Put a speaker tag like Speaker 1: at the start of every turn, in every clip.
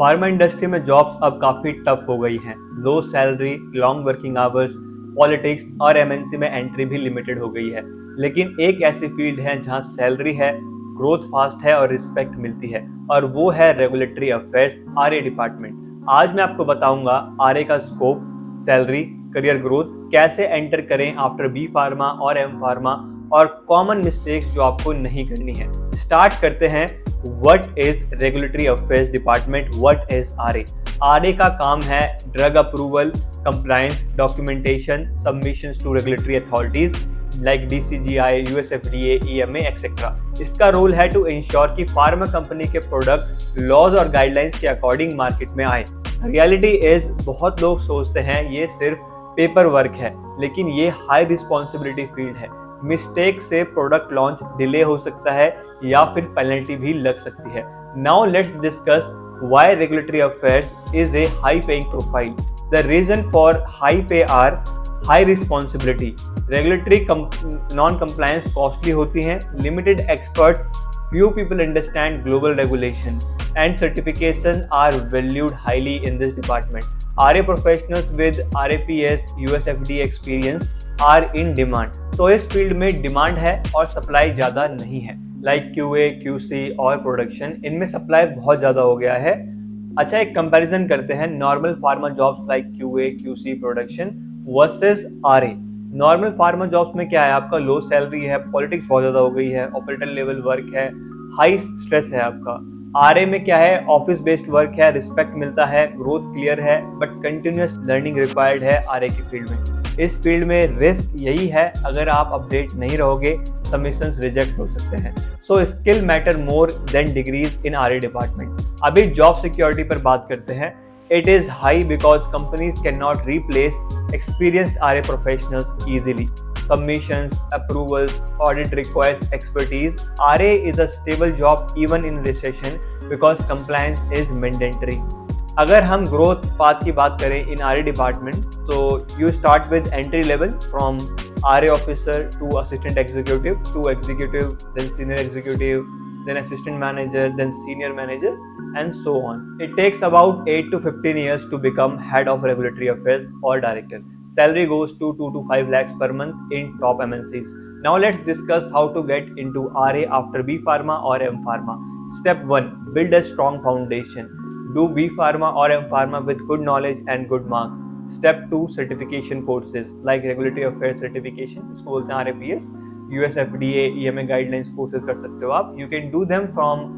Speaker 1: Pharma industry में jobs अब काफ़ी टफ हो गई हैं। लो salary, long working hours, politics और एमएनसी में एंट्री भी लिमिटेड हो गई है। लेकिन एक ऐसी फील्ड है जहां सैलरी है, ग्रोथ फास्ट है और रिस्पेक्ट मिलती है, और वो है रेगुलेटरी अफेयर्स आरए डिपार्टमेंट। आज मैं आपको बताऊंगा आरए का स्कोप, सैलरी, करियर ग्रोथ, कैसे एंटर करें आफ्टर बी फार्मा और एम फार्मा, और कॉमन मिस्टेक्स जो आपको नहीं करनी है। स्टार्ट करते हैं। What is regulatory affairs department, what is RA? RA का काम है drug approval, compliance, documentation, submissions to regulatory authorities like DCGI, USFDA, EMA etcetera. इसका रोल है टू इंश्योर कि फार्मा कंपनी के प्रोडक्ट लॉज और गाइडलाइंस के अकॉर्डिंग मार्केट में आए। रियलिटी इज, बहुत लोग सोचते हैं ये सिर्फ पेपर वर्क है, लेकिन ये हाई रिस्पॉन्सिबिलिटी फील्ड है। मिस्टेक से प्रोडक्ट लॉन्च डिले हो सकता है या फिर पेनल्टी भी लग सकती है। Now let's discuss why regulatory affairs is a high paying profile. The reason for high pay are high responsibility. Regulatory non compliance costly होती हैं, limited experts, few people understand global regulation, and certification are valued highly in this department. RA professionals with RAPS USFDA experience are in demand. तो इस field में demand है और supply ज़्यादा नहीं है। लाइक QA, QC और प्रोडक्शन, इनमें सप्लाई बहुत ज़्यादा हो गया है। अच्छा, एक कंपैरिजन करते हैं normal pharma jobs like QA, QC, production versus RA। Normal pharma jobs में क्या है, आपका लो सैलरी है, पॉलिटिक्स बहुत ज़्यादा हो गई है, ऑपरेटर लेवल वर्क है, हाई स्ट्रेस है आपका। आरए में क्या है, ऑफिस बेस्ड वर्क है, रिस्पेक्ट मिलता है, ग्रोथ क्लियर है, बट कंटिन्यूअस लर्निंग रिक्वायर्ड है आरए की फील्ड में। इस फील्ड में रिस्क यही है, अगर आप अपडेट नहीं रहोगे सबमिशंस रिजेक्ट हो सकते हैं। So skill matter more than degrees in RA department. अभी जॉब सिक्योरिटी पर बात करते हैं। It is high because companies cannot replace experienced RA professionals easily. Submissions, approvals, audit requires expertise. RA is a stable job even in recession because compliance is mandatory. अगर हम growth path की बात करें इन RA department, तो you start with entry level from RA officer to assistant executive to executive, then senior executive, then assistant manager, then senior manager, and so on. It takes about 8 to 15 years to become head of regulatory affairs or director. Salary goes to 2 to 5 lakhs per month in top MNCs. Now let's discuss how to get into RA after B Pharma or M Pharma. Step 1. Build a strong foundation. Do B Pharma or M Pharma with good knowledge and good marks. Step 2. Certification courses like regulatory affairs certification, इसको बोलते हैं RAPS, USFDA, EMA guidelines courses कर सकते हो आप। You can do them from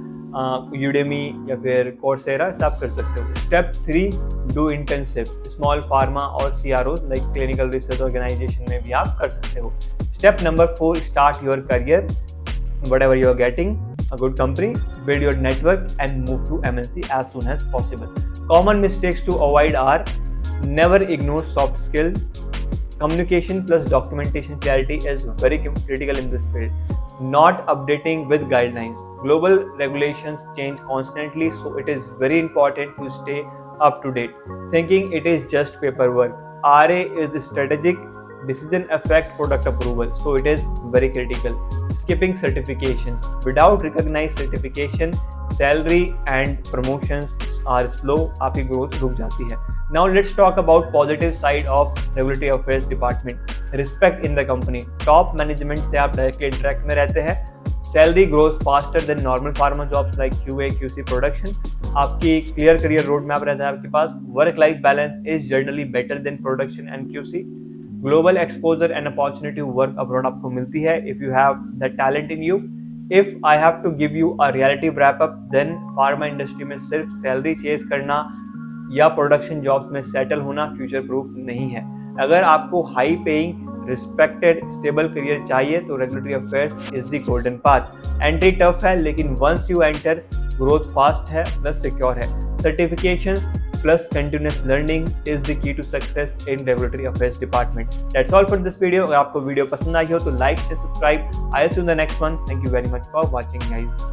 Speaker 1: Udemy या फिर Coursera, सब कर सकते हो। Step 3, do internship small pharma और CROs like clinical research organisation में भी आप कर सकते हो। Step number 4, start your career whatever you are getting a good company, build your network and move to MNC as soon as possible. Common mistakes to avoid are: never ignore soft skill. Communication plus documentation clarity is very critical in this field. Not updating with guidelines. Global regulations change constantly, so it is very important to stay up to date. Thinking it is just paperwork. RA is strategic. Decision affect product approval, so it is very critical. Skipping certifications. Without recognized certification, salary and promotions are slow. आपकी growth रुक जाती है। Now let's talk about positive side of regulatory affairs department. Respect in the company. Top management से आप directly interact में रहते हैं। Salary grows faster than normal pharma jobs like QA, QC, production. आपकी clear career road map रहता है आपके पास। Work life balance is generally better than production and QC. Global exposure and opportunity to work abroad आपको मिलती है if you have the talent in you. If I have to give you a reality wrap up, then pharma industry में सिर्फ salary chase करना या production jobs में settle होना future proof नहीं है। अगर आपको high paying, respected, stable career चाहिए तो regulatory affairs is the golden path. Entry tough है, लेकिन once you enter, growth fast है प्लस सिक्योर है। Certifications plus continuous learning is the key to success in regulatory affairs department. That's all for this video. अगर आपको video पसंद आई हो तो like and subscribe. I'll see you in the next one. Thank you very much for watching guys.